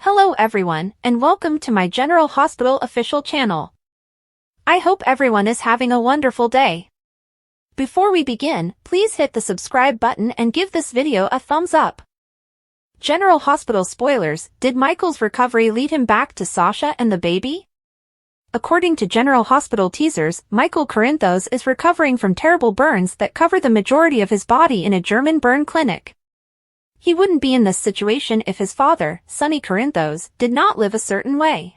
Hello everyone, and welcome to my General Hospital official channel. I hope everyone is having a wonderful day. Before we begin, please hit the subscribe button and give this video a thumbs up. General Hospital spoilers: did Michael's recovery lead him back to Sasha and the baby? According to General Hospital teasers, Michael Corinthos is recovering from terrible burns that cover the majority of his body in a German burn clinic. He wouldn't be in this situation if his father, Sonny Corinthos, did not live a certain way.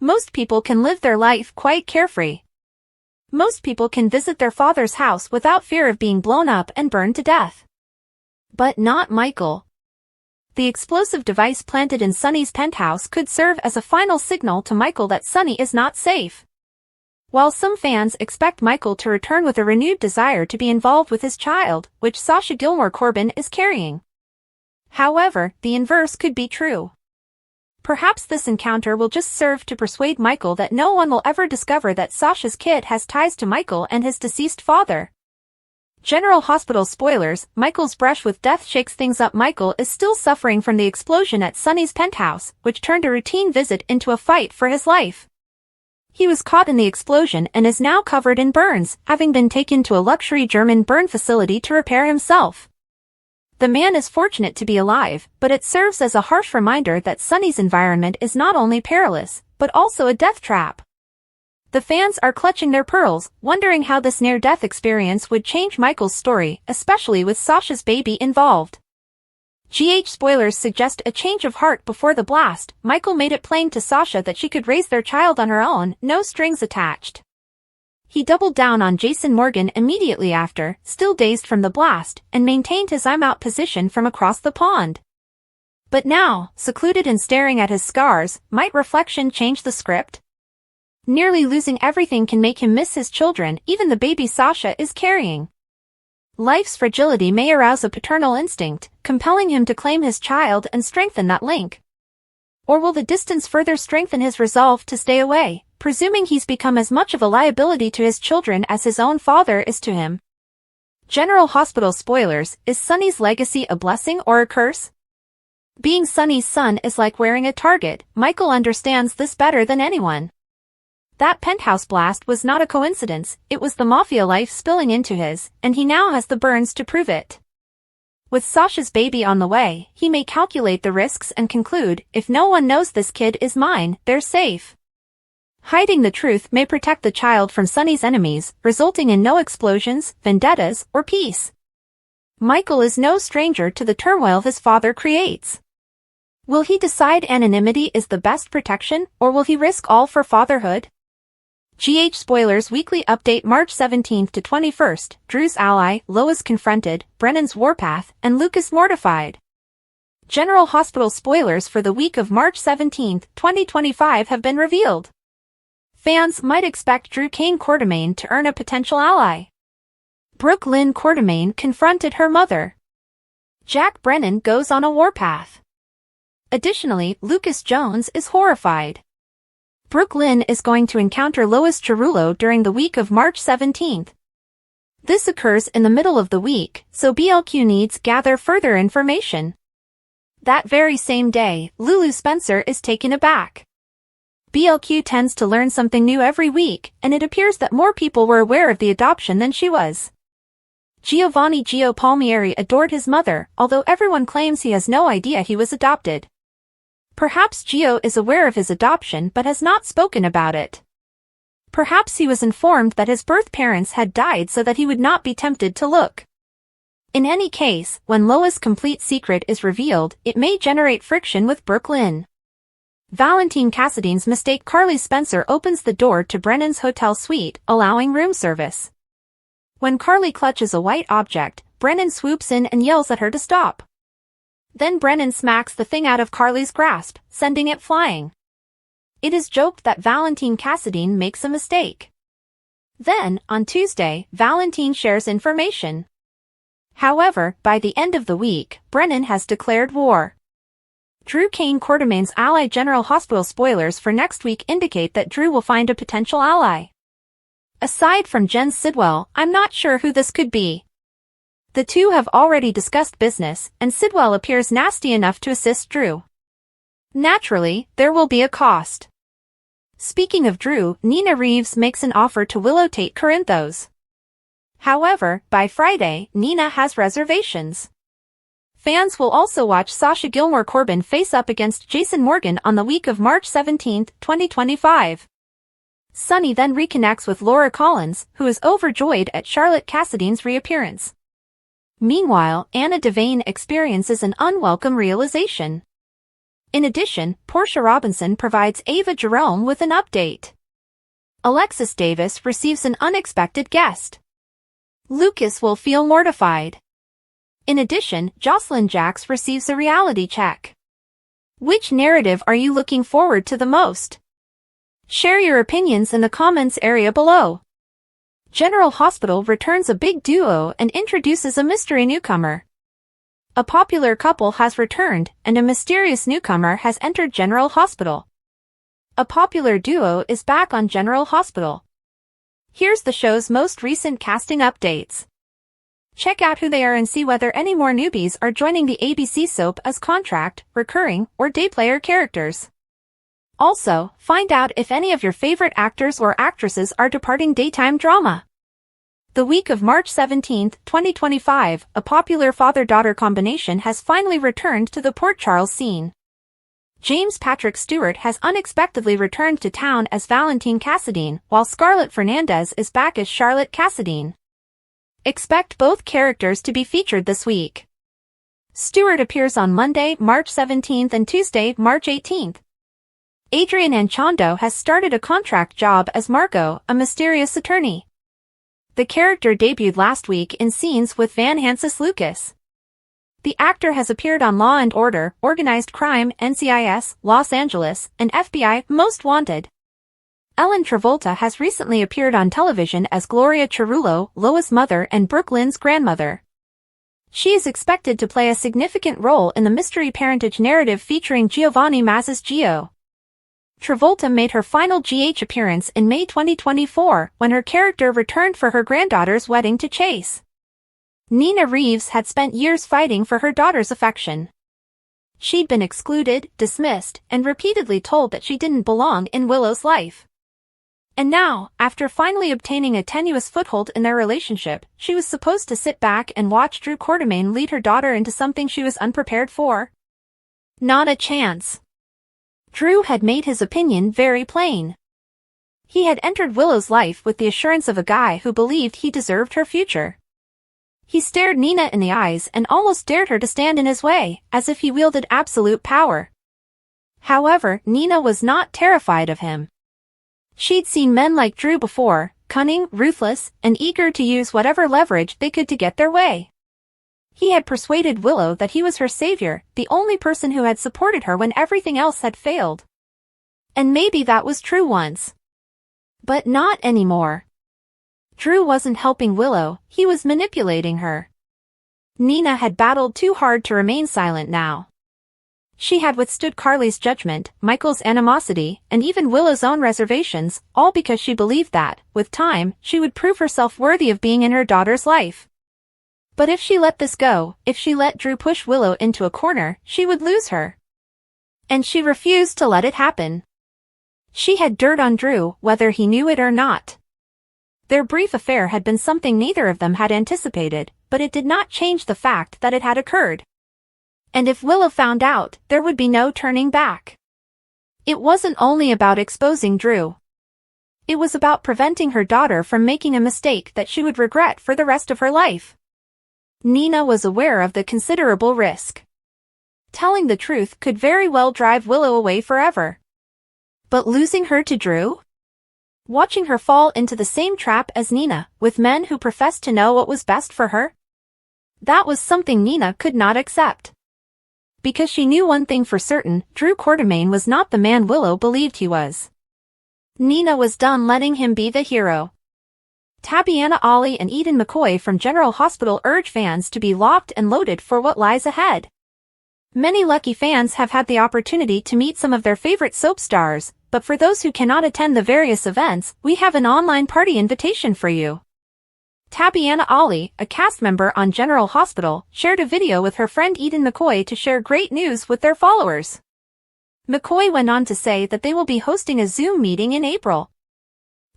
Most people can live their life quite carefree. Most people can visit their father's house without fear of being blown up and burned to death. But not Michael. The explosive device planted in Sonny's penthouse could serve as a final signal to Michael that Sonny is not safe. While some fans expect Michael to return with a renewed desire to be involved with his child, which Sasha Gilmore Corbin is carrying. However, the inverse could be true. Perhaps this encounter will just serve to persuade Michael that no one will ever discover that Sasha's kid has ties to Michael and his deceased father. General Hospital spoilers: Michael's brush with death shakes things up. Michael is still suffering from the explosion at Sonny's penthouse, which turned a routine visit into a fight for his life. He was caught in the explosion and is now covered in burns, having been taken to a luxury German burn facility to repair himself. The man is fortunate to be alive, but it serves as a harsh reminder that Sonny's environment is not only perilous, but also a death trap. The fans are clutching their pearls, wondering how this near-death experience would change Michael's story, especially with Sasha's baby involved. Spoilers suggest a change of heart before the blast. Michael made it plain to Sasha that she could raise their child on her own, no strings attached. He doubled down on Jason Morgan immediately after, still dazed from the blast, and maintained his "I'm out" position from across the pond. But now, secluded and staring at his scars, might reflection change the script? Nearly losing everything can make him miss his children, even the baby Sasha is carrying. Life's fragility may arouse a paternal instinct, compelling him to claim his child and strengthen that link. Or will the distance further strengthen his resolve to stay away, presuming he's become as much of a liability to his children as his own father is to him? General Hospital spoilers: is Sonny's legacy a blessing or a curse? Being Sonny's son is like wearing a target. Michael understands this better than anyone. That penthouse blast was not a coincidence, it was the mafia life spilling into his, and he now has the burns to prove it. With Sasha's baby on the way, he may calculate the risks and conclude, if no one knows this kid is mine, they're safe. Hiding the truth may protect the child from Sonny's enemies, resulting in no explosions, vendettas, or peace. Michael is no stranger to the turmoil his father creates. Will he decide anonymity is the best protection, or will he risk all for fatherhood? Spoilers weekly update: March 17th to 21st, Drew's ally, Lois confronted, Brennan's warpath, and Lucas mortified. General Hospital spoilers for the week of March 17th, 2025 have been revealed. Fans might expect Drew Kane Quartermaine to earn a potential ally. Brooke Lynn Quartermaine confronted her mother. Jack Brennan goes on a warpath. Additionally, Lucas Jones is horrified. Brooke Lynn is going to encounter Lois Cerullo during the week of March 17th. This occurs in the middle of the week, so BLQ needs gather further information. That very same day, Lulu Spencer is taken aback. BLQ tends to learn something new every week, and it appears that more people were aware of the adoption than she was. Giovanni Gio Palmieri adored his mother, although everyone claims he has no idea he was adopted. Perhaps Gio is aware of his adoption but has not spoken about it. Perhaps he was informed that his birth parents had died so that he would not be tempted to look. In any case, when Lois' complete secret is revealed, it may generate friction with Brooke Lynn. Valentine Cassidy's mistake: Carly Spencer opens the door to Brennan's hotel suite, allowing room service. When Carly clutches a white object, Brennan swoops in and yells at her to stop. Then Brennan smacks the thing out of Carly's grasp, sending it flying. It is joked that Valentine Cassidy makes a mistake. Then, on Tuesday, Valentine shares information. However, by the end of the week, Brennan has declared war. Drew Kane Quartermaine's ally. General Hospital spoilers for next week indicate that Drew will find a potential ally. Aside from Jen Sidwell, I'm not sure who this could be. The two have already discussed business, and Sidwell appears nasty enough to assist Drew. Naturally, there will be a cost. Speaking of Drew, Nina Reeves makes an offer to Willow Tate Corinthos. However, by Friday, Nina has reservations. Fans will also watch Sasha Gilmore Corbin face up against Jason Morgan on the week of March 17, 2025. Sunny then reconnects with Laura Collins, who is overjoyed at Charlotte Cassidy's reappearance. Meanwhile, Anna Devane experiences an unwelcome realization. In addition, Portia Robinson provides Ava Jerome with an update. Alexis Davis receives an unexpected guest. Lucas will feel mortified. In addition, Jocelyn Jacks receives a reality check. Which narrative are you looking forward to the most? Share your opinions in the comments area below. General Hospital returns a big duo and introduces a mystery newcomer. A popular couple has returned, and a mysterious newcomer has entered General Hospital. A popular duo is back on General Hospital. Here's the show's most recent casting updates. Check out who they are and see whether any more newbies are joining the ABC soap as contract, recurring, or day player characters. Also, find out if any of your favorite actors or actresses are departing daytime drama. The week of March 17, 2025, a popular father-daughter combination has finally returned to the Port Charles scene. James Patrick Stewart has unexpectedly returned to town as Valentine Cassadine, while Scarlett Fernandez is back as Charlotte Cassadine. Expect both characters to be featured this week. Stewart appears on Monday, March 17 and Tuesday, March 18. Adrian Anchondo has started a contract job as Margot, a mysterious attorney. The character debuted last week in scenes with Van Hansis Lucas. The actor has appeared on Law & Order, Organized Crime, NCIS, Los Angeles, and FBI Most Wanted. Ellen Travolta has recently appeared on television as Gloria Cerullo, Lois' mother and Brooke Lynn's grandmother. She is expected to play a significant role in the mystery parentage narrative featuring Giovanni Mazza's Gio. Travolta made her final GH appearance in May 2024 when her character returned for her granddaughter's wedding to Chase. Nina Reeves had spent years fighting for her daughter's affection. She'd been excluded, dismissed, and repeatedly told that she didn't belong in Willow's life. And now, after finally obtaining a tenuous foothold in their relationship, she was supposed to sit back and watch Drew Quartermaine lead her daughter into something she was unprepared for? Not a chance. Drew had made his opinion very plain. He had entered Willow's life with the assurance of a guy who believed he deserved her future. He stared Nina in the eyes and almost dared her to stand in his way, as if he wielded absolute power. However, Nina was not terrified of him. She'd seen men like Drew before, cunning, ruthless, and eager to use whatever leverage they could to get their way. He had persuaded Willow that he was her savior, the only person who had supported her when everything else had failed. And maybe that was true once. But not anymore. Drew wasn't helping Willow, he was manipulating her. Nina had battled too hard to remain silent now. She had withstood Carly's judgment, Michael's animosity, and even Willow's own reservations, all because she believed that, with time, she would prove herself worthy of being in her daughter's life. But if she let this go, if she let Drew push Willow into a corner, she would lose her. And she refused to let it happen. She had dirt on Drew, whether he knew it or not. Their brief affair had been something neither of them had anticipated, but it did not change the fact that it had occurred. And if Willow found out, there would be no turning back. It wasn't only about exposing Drew. It was about preventing her daughter from making a mistake that she would regret for the rest of her life. Nina was aware of the considerable risk. Telling the truth could very well drive Willow away forever. But losing her to Drew? Watching her fall into the same trap as Nina, with men who professed to know what was best for her? That was something Nina could not accept. Because she knew one thing for certain, Drew Quartermaine was not the man Willow believed he was. Nina was done letting him be the hero. Tabiana Ali and Eden McCoy from General Hospital urge fans to be locked and loaded for what lies ahead. Many lucky fans have had the opportunity to meet some of their favorite soap stars, but for those who cannot attend the various events, we have an online party invitation for you. Tabiana Ali, a cast member on General Hospital, shared a video with her friend Eden McCoy to share great news with their followers. McCoy went on to say that they will be hosting a Zoom meeting in April.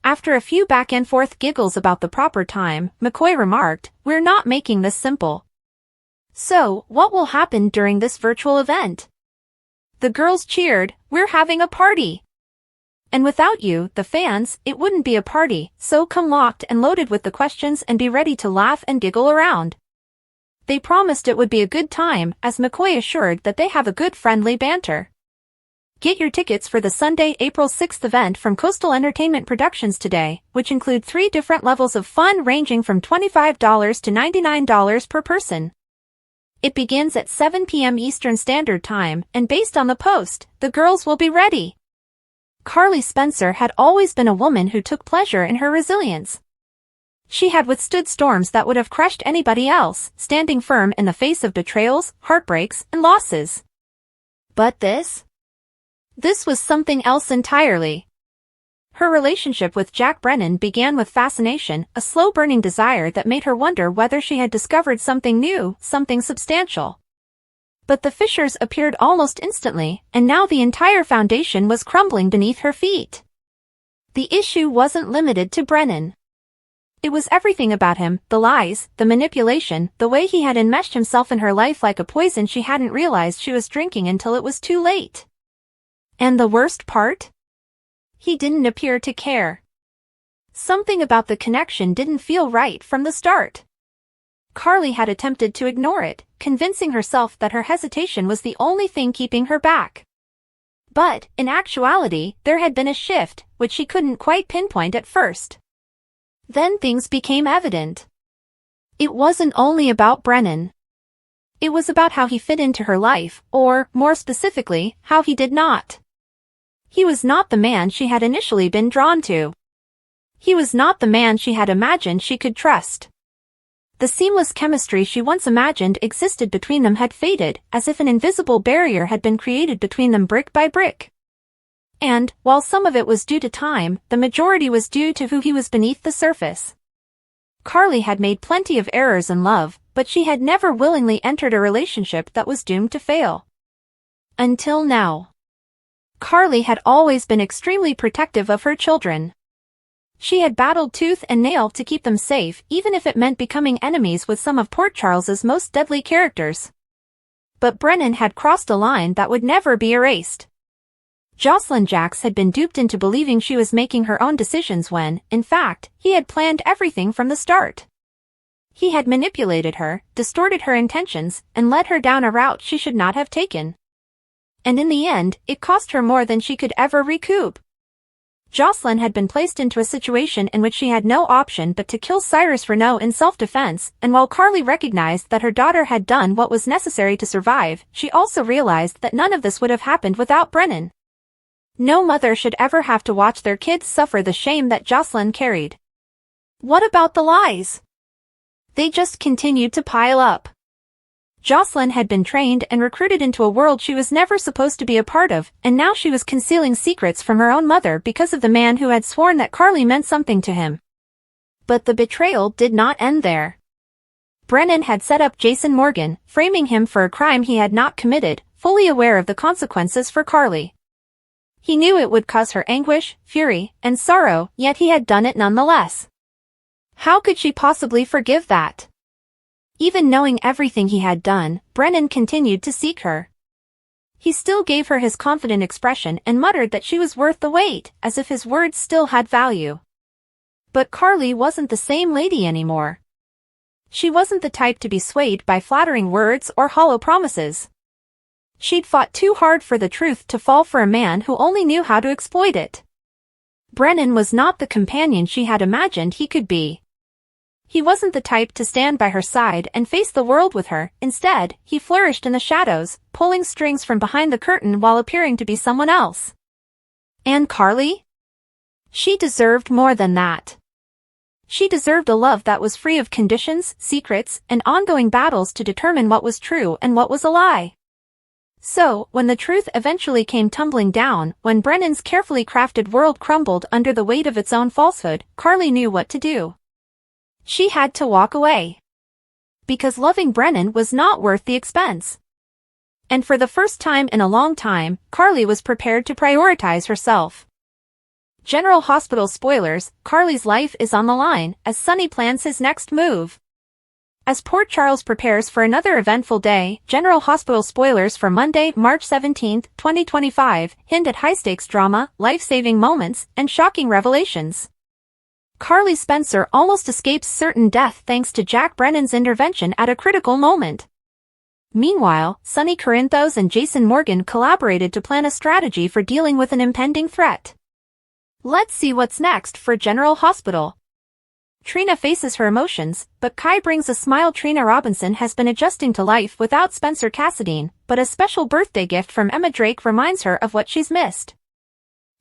After a few back-and-forth giggles about the proper time, McCoy remarked, "We're not making this simple." So, what will happen during this virtual event? The girls cheered, "We're having a party. And without you, the fans, it wouldn't be a party, so come locked and loaded with the questions and be ready to laugh and giggle around." They promised it would be a good time, as McCoy assured that they have a good friendly banter. Get your tickets for the Sunday, April 6th event from Coastal Entertainment Productions today, which include 3 different levels of fun ranging from $25 to $99 per person. It begins at 7 p.m. Eastern Standard Time, and based on the post, the girls will be ready. Carly Spencer had always been a woman who took pleasure in her resilience. She had withstood storms that would have crushed anybody else, standing firm in the face of betrayals, heartbreaks, and losses. But this was something else entirely. Her relationship with Jack Brennan began with fascination, a slow-burning desire that made her wonder whether she had discovered something new, something substantial. But the fissures appeared almost instantly, and now the entire foundation was crumbling beneath her feet. The issue wasn't limited to Brennan. It was everything about him, the lies, the manipulation, the way he had enmeshed himself in her life like a poison she hadn't realized she was drinking until it was too late. And the worst part? He didn't appear to care. Something about the connection didn't feel right from the start. Carly had attempted to ignore it, convincing herself that her hesitation was the only thing keeping her back. But, in actuality, there had been a shift, which she couldn't quite pinpoint at first. Then things became evident. It wasn't only about Brennan. It was about how he fit into her life, or, more specifically, how he did not. He was not the man she had initially been drawn to. He was not the man she had imagined she could trust. The seamless chemistry she once imagined existed between them had faded, as if an invisible barrier had been created between them brick by brick. And, while some of it was due to time, the majority was due to who he was beneath the surface. Carly had made plenty of errors in love, but she had never willingly entered a relationship that was doomed to fail. Until now. Carly had always been extremely protective of her children. She had battled tooth and nail to keep them safe, even if it meant becoming enemies with some of Port Charles's most deadly characters. But Brennan had crossed a line that would never be erased. Jocelyn Jacks had been duped into believing she was making her own decisions when, in fact, he had planned everything from the start. He had manipulated her, distorted her intentions, and led her down a route she should not have taken. And in the end, it cost her more than she could ever recoup. Jocelyn had been placed into a situation in which she had no option but to kill Cyrus Renault in self-defense, and while Carly recognized that her daughter had done what was necessary to survive, she also realized that none of this would have happened without Brennan. No mother should ever have to watch their kids suffer the shame that Jocelyn carried. What about the lies? They just continued to pile up. Jocelyn had been trained and recruited into a world she was never supposed to be a part of, and now she was concealing secrets from her own mother because of the man who had sworn that Carly meant something to him. But the betrayal did not end there. Brennan had set up Jason Morgan, framing him for a crime he had not committed, fully aware of the consequences for Carly. He knew it would cause her anguish, fury, and sorrow, yet he had done it nonetheless. How could she possibly forgive that? Even knowing everything he had done, Brennan continued to seek her. He still gave her his confident expression and muttered that she was worth the wait, as if his words still had value. But Carly wasn't the same lady anymore. She wasn't the type to be swayed by flattering words or hollow promises. She'd fought too hard for the truth to fall for a man who only knew how to exploit it. Brennan was not the companion she had imagined he could be. He wasn't the type to stand by her side and face the world with her. Instead, he flourished in the shadows, pulling strings from behind the curtain while appearing to be someone else. And Carly? She deserved more than that. She deserved a love that was free of conditions, secrets, and ongoing battles to determine what was true and what was a lie. So, when the truth eventually came tumbling down, when Brennan's carefully crafted world crumbled under the weight of its own falsehood, Carly knew what to do. She had to walk away. Because loving Brennan was not worth the expense. And for the first time in a long time, Carly was prepared to prioritize herself. General Hospital spoilers, Carly's life is on the line as Sonny plans his next move. As Port Charles prepares for another eventful day, General Hospital spoilers for Monday, March 17, 2025, hint at high-stakes drama, life-saving moments, and shocking revelations. Carly Spencer almost escapes certain death thanks to Jack Brennan's intervention at a critical moment. Meanwhile, Sonny Corinthos and Jason Morgan collaborated to plan a strategy for dealing with an impending threat. Let's see what's next for General Hospital. Trina faces her emotions, but Kai brings a smile. Trina Robinson has been adjusting to life without Spencer Cassadine, but a special birthday gift from Emma Drake reminds her of what she's missed.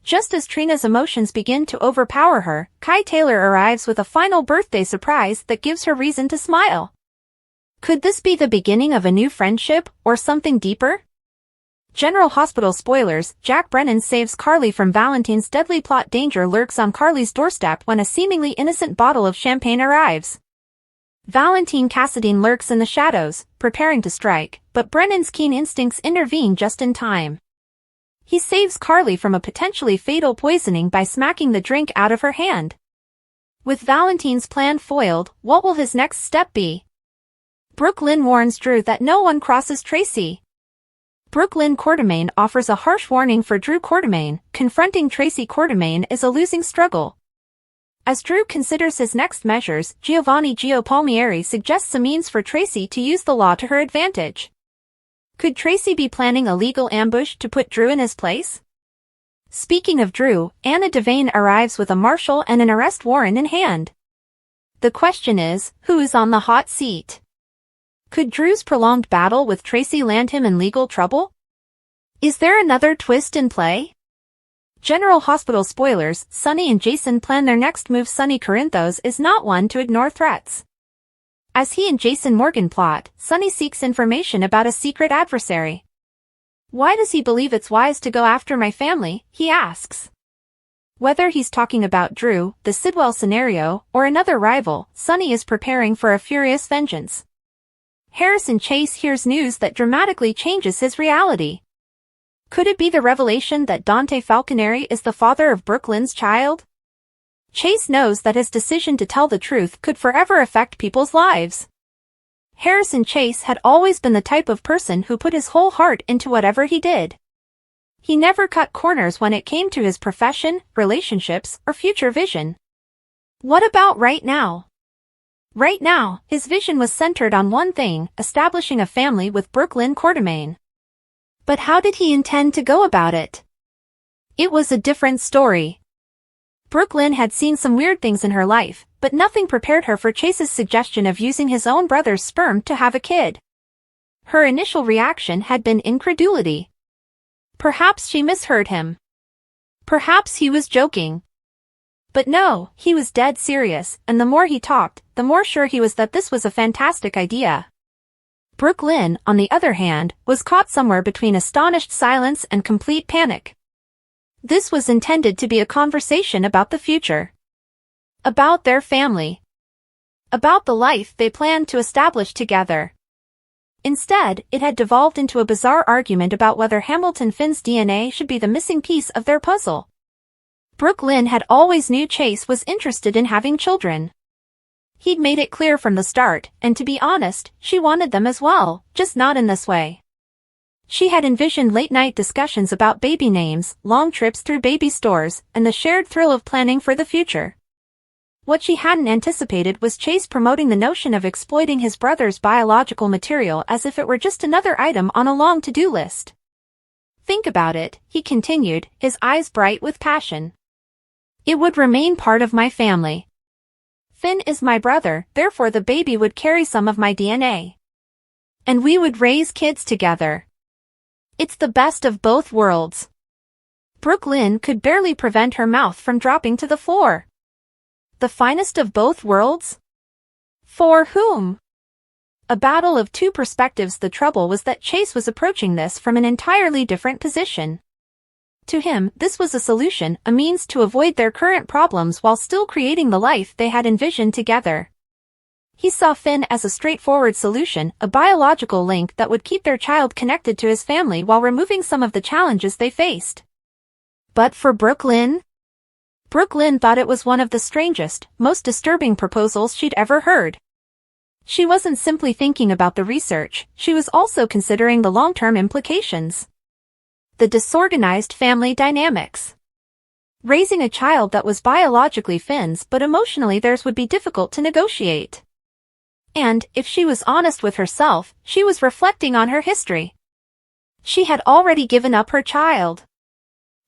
Just as Trina's emotions begin to overpower her, Kai Taylor arrives with a final birthday surprise that gives her reason to smile. Could this be the beginning of a new friendship, or something deeper? General Hospital spoilers, Jack Brennan saves Carly from Valentine's deadly plot. Danger lurks on Carly's doorstep when a seemingly innocent bottle of champagne arrives. Valentine Cassadine lurks in the shadows, preparing to strike, but Brennan's keen instincts intervene just in time. He saves Carly from a potentially fatal poisoning by smacking the drink out of her hand. With Valentine's plan foiled, what will his next step be? Brooke Lynn warns Drew that no one crosses Tracy. Brooke Lynn Quartermaine offers a harsh warning for Drew Quartermaine. Confronting Tracy Quartermaine is a losing struggle. As Drew considers his next measures, Giovanni Gio Palmieri suggests a means for Tracy to use the law to her advantage. Could Tracy be planning a legal ambush to put Drew in his place? Speaking of Drew, Anna Devane arrives with a marshal and an arrest warrant in hand. The question is, who is on the hot seat? Could Drew's prolonged battle with Tracy land him in legal trouble? Is there another twist in play? General Hospital spoilers, Sonny and Jason plan their next move. Sonny Corinthos is not one to ignore threats. As he and Jason Morgan plot, Sonny seeks information about a secret adversary. Why does he believe it's wise to go after my family, he asks. Whether he's talking about Drew, the Sidwell scenario, or another rival, Sonny is preparing for a furious vengeance. Harrison Chase hears news that dramatically changes his reality. Could it be the revelation that Dante Falconeri is the father of Brooke Lynn's child? Chase knows that his decision to tell the truth could forever affect people's lives. Harrison Chase had always been the type of person who put his whole heart into whatever he did. He never cut corners when it came to his profession, relationships, or future vision. What about right now? Right now, his vision was centered on one thing, establishing a family with Brooke Lynn Quartermaine. But how did he intend to go about it? It was a different story. Brooke Lynn had seen some weird things in her life, but nothing prepared her for Chase's suggestion of using his own brother's sperm to have a kid. Her initial reaction had been incredulity. Perhaps she misheard him. Perhaps he was joking. But no, he was dead serious, and the more he talked, the more sure he was that this was a fantastic idea. Brooke Lynn, on the other hand, was caught somewhere between astonished silence and complete panic. This was intended to be a conversation about the future. About their family. About the life they planned to establish together. Instead, it had devolved into a bizarre argument about whether Hamilton Finn's DNA should be the missing piece of their puzzle. Brooke Lynn had always knew Chase was interested in having children. He'd made it clear from the start, and to be honest, she wanted them as well, just not in this way. She had envisioned late-night discussions about baby names, long trips through baby stores, and the shared thrill of planning for the future. What she hadn't anticipated was Chase promoting the notion of exploiting his brother's biological material as if it were just another item on a long to-do list. Think about it, he continued, his eyes bright with passion. It would remain part of my family. Finn is my brother, therefore the baby would carry some of my DNA. And we would raise kids together. It's the best of both worlds. Brooke Lynn could barely prevent her mouth from dropping to the floor. The finest of both worlds? For whom? A battle of two perspectives. The trouble was that Chase was approaching this from an entirely different position. To him, this was a solution, a means to avoid their current problems while still creating the life they had envisioned together. he saw Finn as a straightforward solution, a biological link that would keep their child connected to his family while removing some of the challenges they faced. But for Brooklyn thought it was one of the strangest, most disturbing proposals she'd ever heard. She wasn't simply thinking about the research, she was also considering the long-term implications. The disorganized family dynamics. Raising a child that was biologically Finn's but emotionally theirs would be difficult to negotiate. And, if she was honest with herself, she was reflecting on her history. She had already given up her child.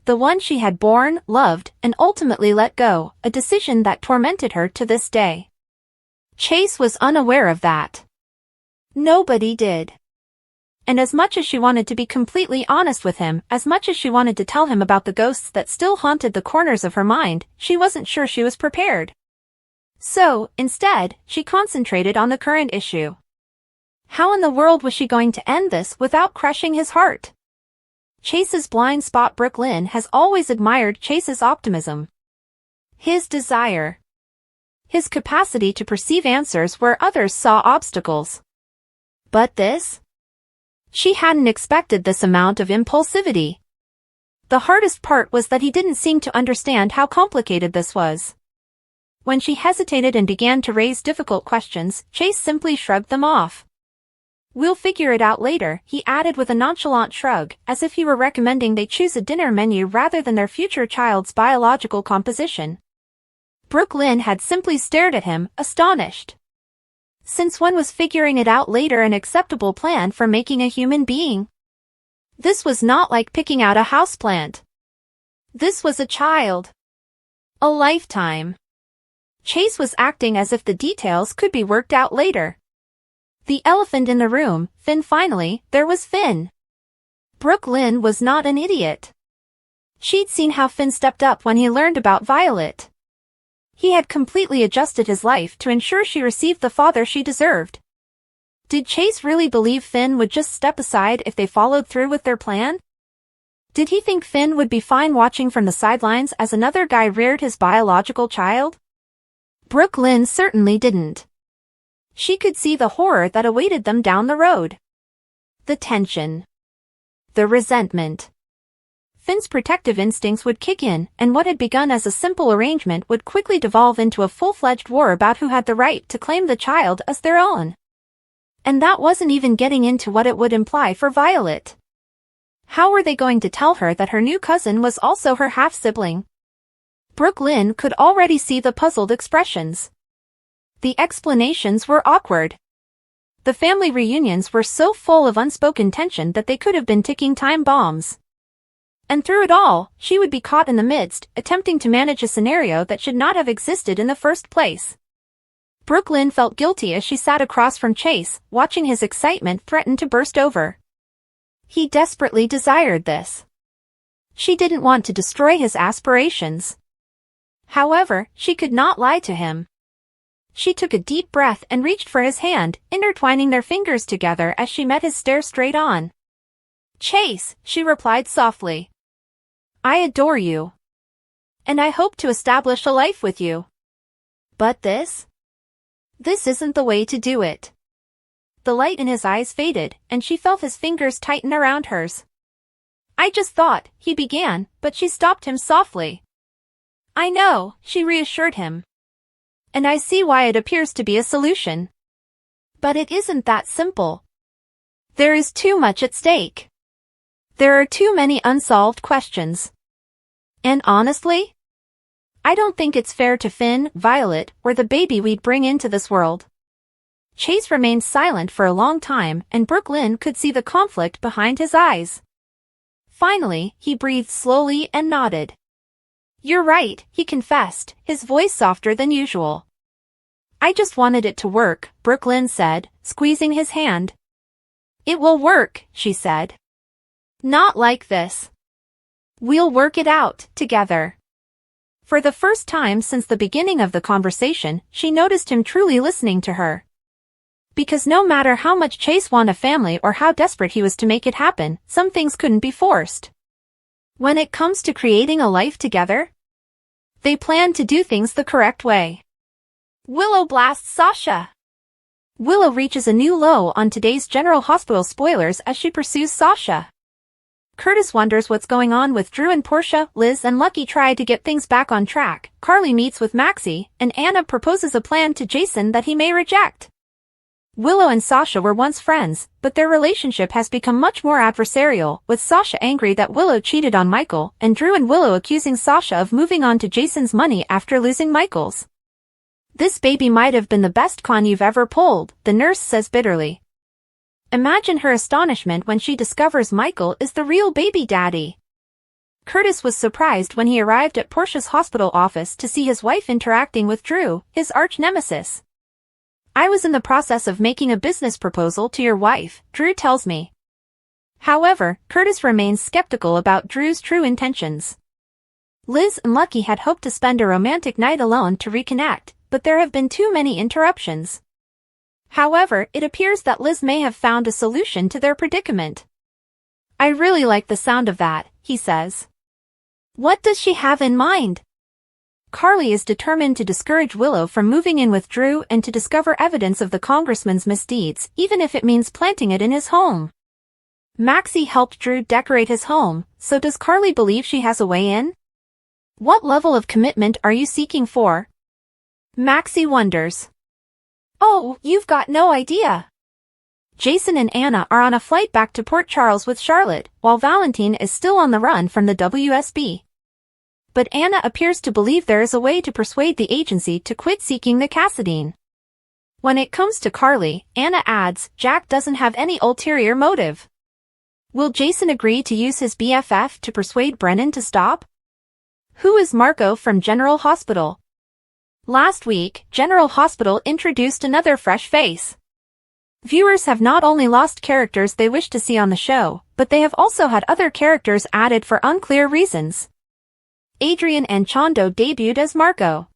The one she had born, loved, and ultimately let go, a decision that tormented her to this day. Chase was unaware of that. Nobody did. And as much as she wanted to be completely honest with him, as much as she wanted to tell him about the ghosts that still haunted the corners of her mind, she wasn't sure she was prepared. So, instead, she concentrated on the current issue. How in the world was she going to end this without crushing his heart? Chase's blind spot. Brooklyn has always admired Chase's optimism. His desire. His capacity to perceive answers where others saw obstacles. But this? She hadn't expected this amount of impulsivity. The hardest part was that he didn't seem to understand how complicated this was. When she hesitated and began to raise difficult questions, Chase simply shrugged them off. "We'll figure it out later," he added with a nonchalant shrug, as if he were recommending they choose a dinner menu rather than their future child's biological composition. Brooklyn had simply stared at him, astonished. Since when was figuring it out later an acceptable plan for making a human being? This was not like picking out a houseplant. This was a child. A lifetime. Chase was acting as if the details could be worked out later. The elephant in the room, Finn. Finally, there was Finn. Brooklyn was not an idiot. She'd seen how Finn stepped up when he learned about Violet. He had completely adjusted his life to ensure she received the father she deserved. Did Chase really believe Finn would just step aside if they followed through with their plan? Did he think Finn would be fine watching from the sidelines as another guy reared his biological child? Brooklyn certainly didn't. She could see the horror that awaited them down the road. The tension. The resentment. Finn's protective instincts would kick in, and what had begun as a simple arrangement would quickly devolve into a full-fledged war about who had the right to claim the child as their own. And that wasn't even getting into what it would imply for Violet. How were they going to tell her that her new cousin was also her half-sibling? Brooklyn could already see the puzzled expressions. The explanations were awkward. The family reunions were so full of unspoken tension that they could have been ticking time bombs. And through it all, she would be caught in the midst, attempting to manage a scenario that should not have existed in the first place. Brooklyn felt guilty as she sat across from Chase, watching his excitement threaten to burst over. He desperately desired this. She didn't want to destroy his aspirations. However, she could not lie to him. She took a deep breath and reached for his hand, intertwining their fingers together as she met his stare straight on. "Chase," she replied softly. "I adore you. And I hope to establish a life with you. But this isn't the way to do it." The light in his eyes faded, and she felt his fingers tighten around hers. "I just thought," he began, but she stopped him softly. "I know," she reassured him. "And I see why it appears to be a solution. But it isn't that simple. There is too much at stake. There are too many unsolved questions. And honestly, I don't think it's fair to Finn, Violet, or the baby we'd bring into this world." Chase remained silent for a long time, and Brooklyn could see the conflict behind his eyes. Finally, he breathed slowly and nodded. "You're right," he confessed, his voice softer than usual. "I just wanted it to work," Brooklyn said, squeezing his hand. "It will work," she said. "Not like this. We'll work it out, together." For the first time since the beginning of the conversation, she noticed him truly listening to her. Because no matter how much Chase wanted a family or how desperate he was to make it happen, some things couldn't be forced. When it comes to creating a life together, they plan to do things the correct way. Willow blasts Sasha. Willow reaches a new low on today's General Hospital spoilers as she pursues Sasha. Curtis wonders what's going on with Drew and Portia. Liz and Lucky try to get things back on track. Carly meets with Maxie, and Anna proposes a plan to Jason that he may reject. Willow and Sasha were once friends, but their relationship has become much more adversarial, with Sasha angry that Willow cheated on Michael, and Drew and Willow accusing Sasha of moving on to Jason's money after losing Michael's. "This baby might have been the best con you've ever pulled," the nurse says bitterly. Imagine her astonishment when she discovers Michael is the real baby daddy. Curtis was surprised when he arrived at Portia's hospital office to see his wife interacting with Drew, his arch-nemesis. "I was in the process of making a business proposal to your wife," Drew tells me. However, Curtis remains skeptical about Drew's true intentions. Liz and Lucky had hoped to spend a romantic night alone to reconnect, but there have been too many interruptions. However, it appears that Liz may have found a solution to their predicament. "I really like the sound of that," he says. "What does she have in mind?" Carly is determined to discourage Willow from moving in with Drew and to discover evidence of the congressman's misdeeds, even if it means planting it in his home. Maxie helped Drew decorate his home, so does Carly believe she has a way in? "What level of commitment are you seeking for?" Maxie wonders. "Oh, you've got no idea." Jason and Anna are on a flight back to Port Charles with Charlotte, while Valentine is still on the run from the WSB. But Anna appears to believe there is a way to persuade the agency to quit seeking the Cassadine. When it comes to Carly, Anna adds, Jack doesn't have any ulterior motive. Will Jason agree to use his BFF to persuade Brennan to stop? Who is Marco from General Hospital? Last week, General Hospital introduced another fresh face. Viewers have not only lost characters they wish to see on the show, but they have also had other characters added for unclear reasons. Adrian Anchondo debuted as Marco.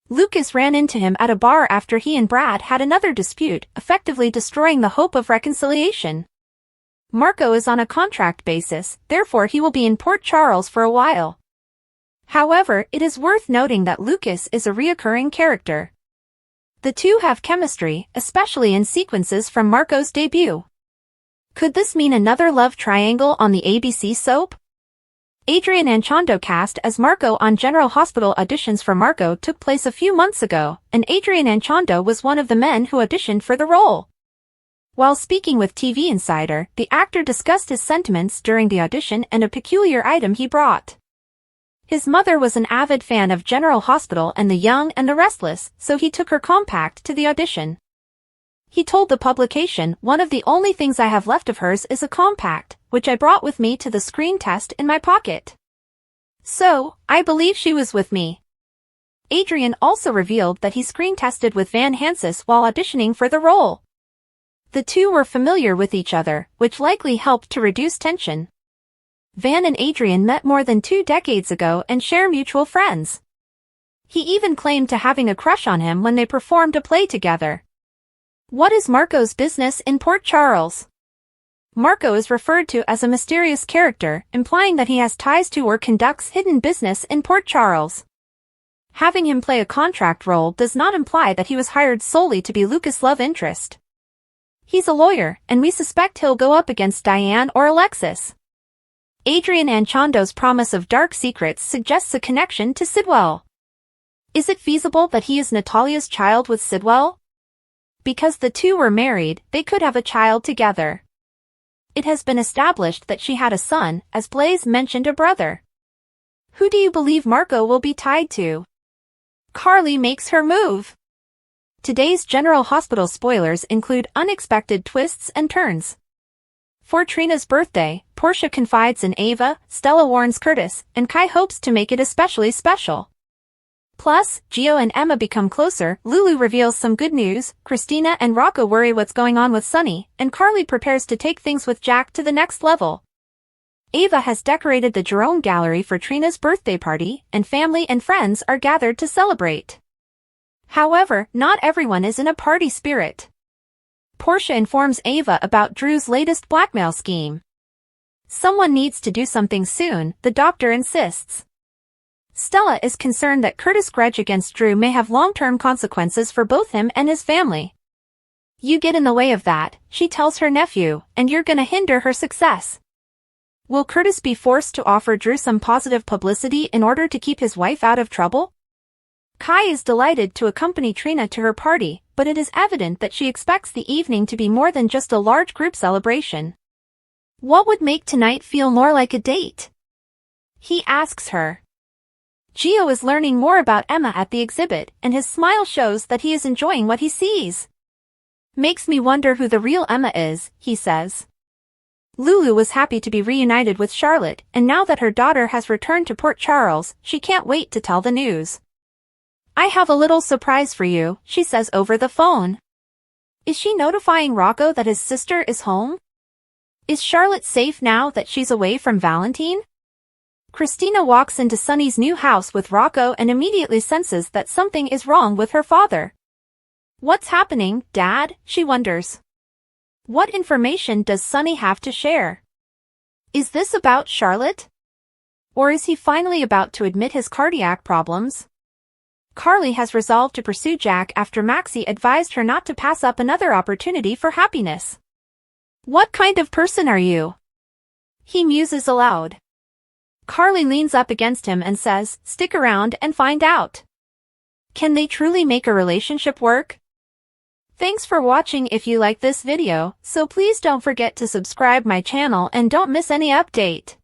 Lucas ran into him at a bar after he and Brad had another dispute, effectively destroying the hope of reconciliation. Marco is on a contract basis, therefore he will be in Port Charles for a while. However, it is worth noting that Lucas is a reoccurring character. The two have chemistry, especially in sequences from Marco's debut. Could this mean another love triangle on the ABC soap? Adrian Anchondo cast as Marco on General Hospital. Auditions for Marco took place a few months ago, and Adrian Anchondo was one of the men who auditioned for the role. While speaking with TV Insider, the actor discussed his sentiments during the audition and a peculiar item he brought. His mother was an avid fan of General Hospital and The Young and the Restless, so he took her compact to the audition. He told the publication, "One of the only things I have left of hers is a compact, which I brought with me to the screen test in my pocket. So, I believe she was with me." Adrian also revealed that he screen tested with Van Hansis while auditioning for the role. The two were familiar with each other, which likely helped to reduce tension. Van and Adrian met more than 2 decades ago and share mutual friends. He even claimed to having a crush on him when they performed a play together. What is Marco's business in Port Charles? Marco is referred to as a mysterious character, implying that he has ties to or conducts hidden business in Port Charles. Having him play a contract role does not imply that he was hired solely to be Lucas' love interest. He's a lawyer, and we suspect he'll go up against Diane or Alexis. Adrian Anchondo's promise of dark secrets suggests a connection to Sidwell. Is it feasible that he is Natalia's child with Sidwell? Because the two were married, they could have a child together. It has been established that she had a son, as Blaze mentioned a brother. Who do you believe Marco will be tied to? Carly makes her move. Today's General Hospital spoilers include unexpected twists and turns. For Trina's birthday, Portia confides in Ava, Stella warns Curtis, and Kai hopes to make it especially special. Plus, Gio and Emma become closer, Lulu reveals some good news, Christina and Rocco worry what's going on with Sunny, and Carly prepares to take things with Jack to the next level. Ava has decorated the Jerome Gallery for Trina's birthday party, and family and friends are gathered to celebrate. However, not everyone is in a party spirit. Portia informs Ava about Drew's latest blackmail scheme. Someone needs to do something soon, the doctor insists. Stella is concerned that Curtis' grudge against Drew may have long-term consequences for both him and his family. You get in the way of that, she tells her nephew, and you're gonna hinder her success. Will Curtis be forced to offer Drew some positive publicity in order to keep his wife out of trouble? Kai is delighted to accompany Trina to her party, but it is evident that she expects the evening to be more than just a large group celebration. What would make tonight feel more like a date? He asks her. Gio is learning more about Emma at the exhibit, and his smile shows that he is enjoying what he sees. Makes me wonder who the real Emma is, he says. Lulu was happy to be reunited with Charlotte, and now that her daughter has returned to Port Charles, she can't wait to tell the news. I have a little surprise for you, she says over the phone. Is she notifying Rocco that his sister is home? Is Charlotte safe now that she's away from Valentine? Christina walks into Sunny's new house with Rocco and immediately senses that something is wrong with her father. What's happening, Dad? She wonders. What information does Sunny have to share? Is this about Charlotte? Or is he finally about to admit his cardiac problems? Carly has resolved to pursue Jack after Maxie advised her not to pass up another opportunity for happiness. What kind of person are you? He muses aloud. Carly leans up against him and says, stick around and find out. Can they truly make a relationship work? Thanks for watching. If you like this video, so please don't forget to subscribe my channel and don't miss any update.